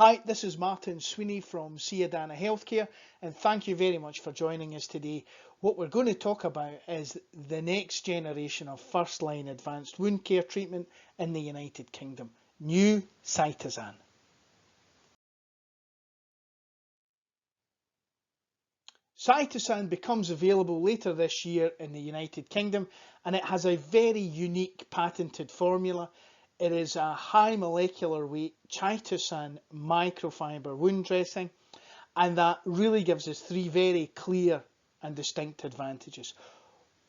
Hi, this is Martin Sweeney from CYTASAN Healthcare, and thank you very much for joining us today. What we're going to talk about is the next generation of first-line advanced wound care treatment in the United Kingdom, new CYTASAN. CYTASAN becomes available later this year in the United Kingdom, and it has a very unique patented formula. It is a high molecular weight CYTASAN microfiber wound dressing, and that really gives us three very clear and distinct advantages.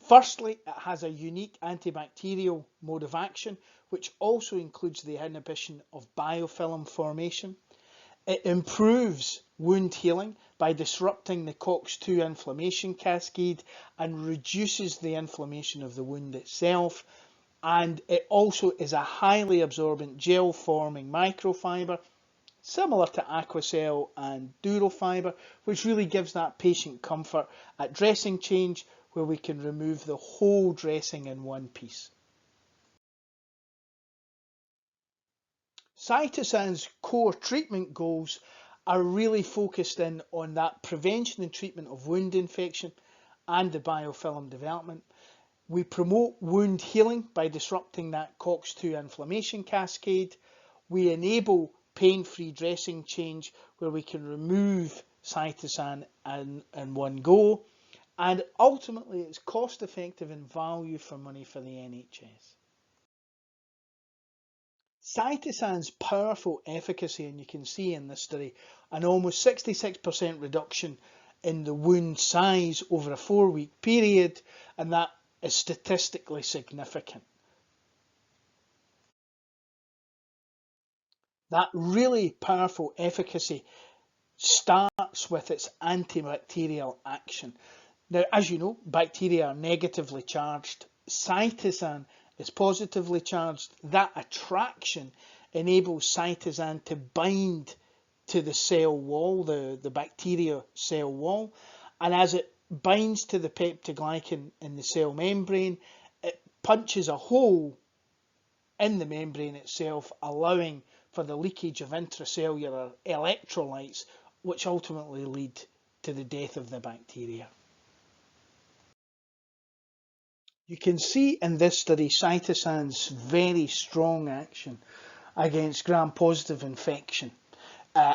Firstly, it has a unique antibacterial mode of action, which also includes the inhibition of biofilm formation. It improves wound healing by disrupting the COX-2 inflammation cascade and reduces the inflammation of the wound itself. And it also is a highly absorbent gel forming microfiber, similar to Aquacel and Durofiber, which really gives that patient comfort at dressing change, where we can remove the whole dressing in one piece. CYTASAN's core treatment goals are really focused in on that prevention and treatment of wound infection and the biofilm development. We promote wound healing by disrupting that COX-2 inflammation cascade. We enable pain-free dressing change, where we can remove CYTASAN in one go. And ultimately, it's cost-effective and value for money for the NHS. CYTASAN's powerful efficacy, and you can see in this study, an almost 66% reduction in the wound size over a 4-week period, and that is statistically significant. That really powerful efficacy starts with its antibacterial action. Now, as you know, bacteria are negatively charged. CYTASAN is positively charged. That attraction enables CYTASAN to bind to the cell wall, the bacteria cell wall, and as it binds to the peptidoglycan in the cell membrane, it punches a hole in the membrane itself, allowing for the leakage of intracellular electrolytes, which ultimately lead to the death of the bacteria. You can see in this study CYTASAN's very strong action against gram-positive infection.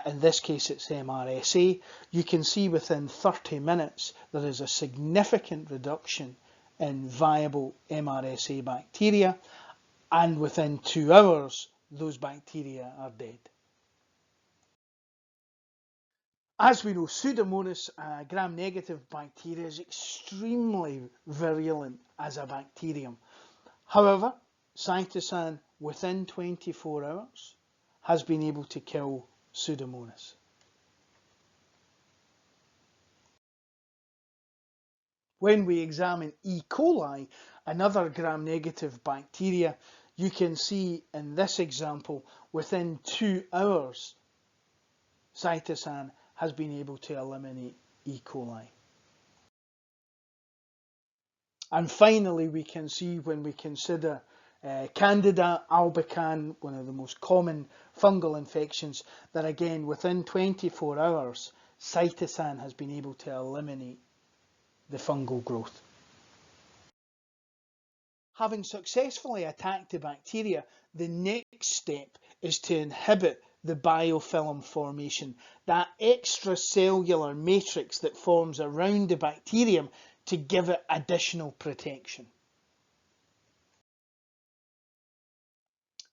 In this case, it's MRSA. You can see within 30 minutes there is a significant reduction in viable MRSA bacteria, and within 2 hours, those bacteria are dead. As we know, Pseudomonas gram-negative bacteria is extremely virulent as a bacterium. However, CYTASAN within 24 hours has been able to kill Pseudomonas. When we examine E. coli, another gram-negative bacteria, you can see in this example, within 2 hours, CYTASAN has been able to eliminate E. coli. And finally, we can see when we consider Candida albicans, one of the most common fungal infections, that again within 24 hours CYTASAN has been able to eliminate the fungal growth. Having successfully attacked the bacteria, the next step is to inhibit the biofilm formation, that extracellular matrix that forms around the bacterium, to give it additional protection.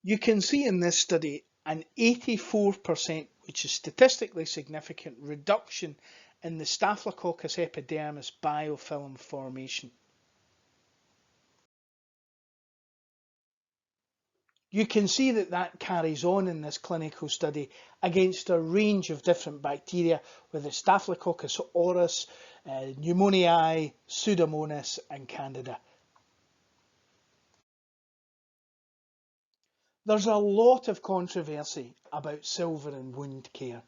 You can see in this study an 84%, which is statistically significant, reduction in the Staphylococcus epidermis biofilm formation. You can see that that carries on in this clinical study against a range of different bacteria, with Staphylococcus aureus, pneumoniae, Pseudomonas and Candida. There's a lot of controversy about silver in wound care,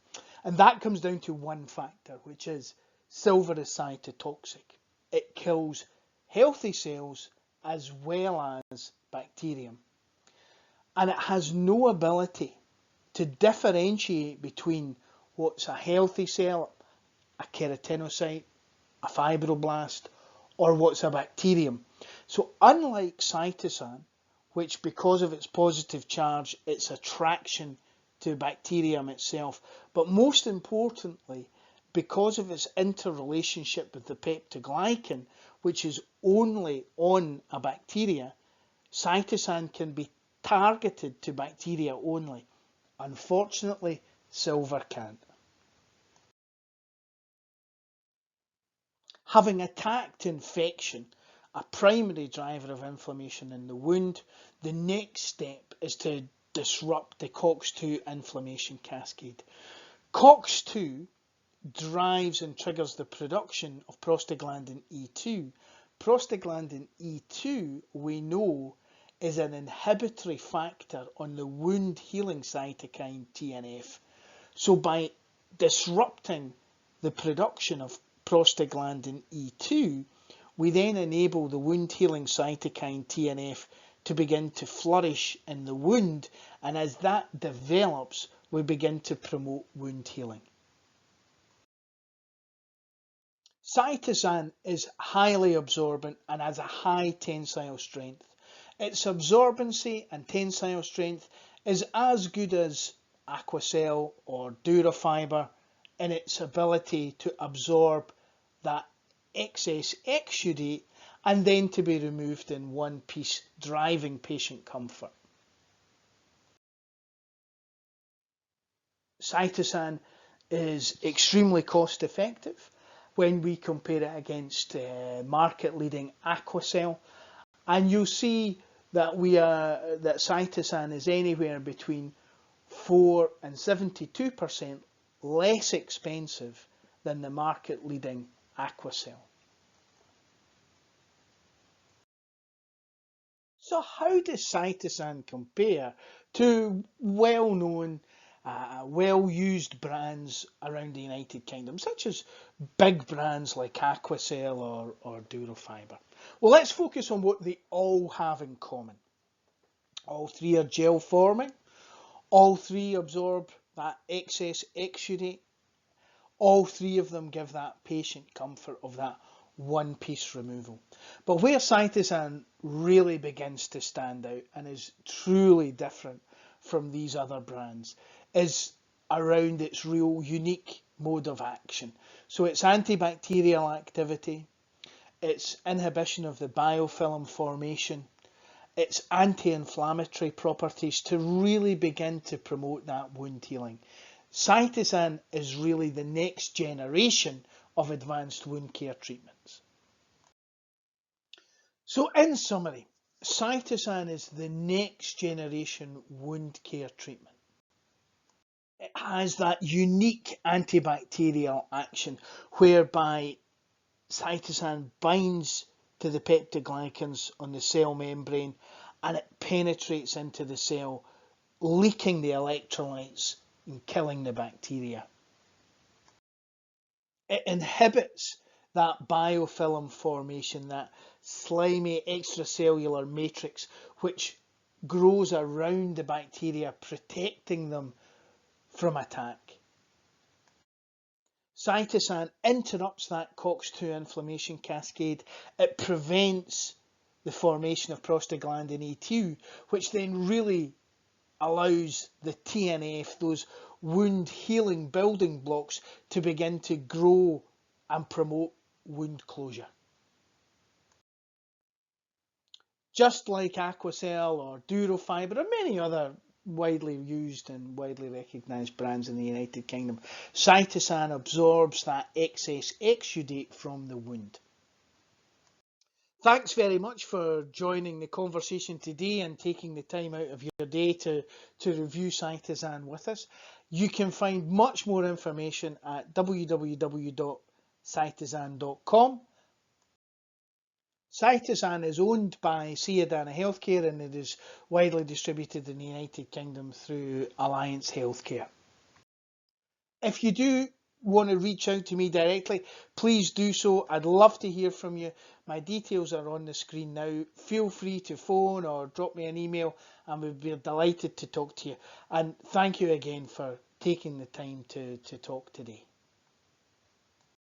and that comes down to one factor, which is silver is cytotoxic. It kills healthy cells as well as bacterium, and it has no ability to differentiate between what's a healthy cell, a keratinocyte, a fibroblast, or what's a bacterium. So unlike CYTASAN, which because of its positive charge, its attraction to bacterium itself, but most importantly, because of its interrelationship with the peptidoglycan, which is only on a bacteria, CYTASAN can be targeted to bacteria only. Unfortunately, silver can't. Having attacked infection, a primary driver of inflammation in the wound, the next step is to disrupt the COX-2 inflammation cascade. COX-2 drives and triggers the production of prostaglandin E2. Prostaglandin E2, we know, is an inhibitory factor on the wound healing cytokine TNF. So by disrupting the production of prostaglandin E2, we then enable the wound healing cytokine TNF to begin to flourish in the wound, and as that develops, we begin to promote wound healing. CYTASAN is highly absorbent and has a high tensile strength. Its absorbency and tensile strength is as good as Aquacel or Durafiber in its ability to absorb that excess exudate and then to be removed in one piece, driving patient comfort. CYTASAN is extremely cost effective when we compare it against market leading Aquacel, and you'll see that that CYTASAN is anywhere between 4 and 72% less expensive than the market leading Aquacel. So how does CYTASAN compare to well-known, well-used brands around the United Kingdom, such as big brands like Aquacel or Durafiber? Well, let's focus on what they all have in common. All three are gel forming, all three absorb that excess exudate, all three of them give that patient comfort of that one piece removal. But where CYTASAN really begins to stand out and is truly different from these other brands is around its real unique mode of action. So its antibacterial activity, its inhibition of the biofilm formation, its anti-inflammatory properties to really begin to promote that wound healing. CYTASAN is really the next generation of advanced wound care treatments. So in summary, CYTASAN is the next generation wound care treatment. It has that unique antibacterial action whereby CYTASAN binds to the peptidoglycans on the cell membrane and it penetrates into the cell, leaking the electrolytes and killing the bacteria. It inhibits that biofilm formation, that slimy extracellular matrix which grows around the bacteria, protecting them from attack. CYTASAN interrupts that COX-2 inflammation cascade. It prevents the formation of prostaglandin E2, which then really allows the TNF, those wound healing building blocks, to begin to grow and promote wound closure. Just like Aquacel or Durafiber or many other widely used and widely recognised brands in the United Kingdom, CYTASAN absorbs that excess exudate from the wound. Thanks very much for joining the conversation today and taking the time out of your day to review CYTASAN with us. You can find much more information at www.cytasan.com. CYTASAN is owned by CYTASAN Healthcare and it is widely distributed in the United Kingdom through Alliance Healthcare. If you do want to reach out to me directly, please do so. I'd love to hear from you. My details are on the screen now. Feel free to phone or drop me an email, and we'd be delighted to talk to you. And thank you again for taking the time to talk today.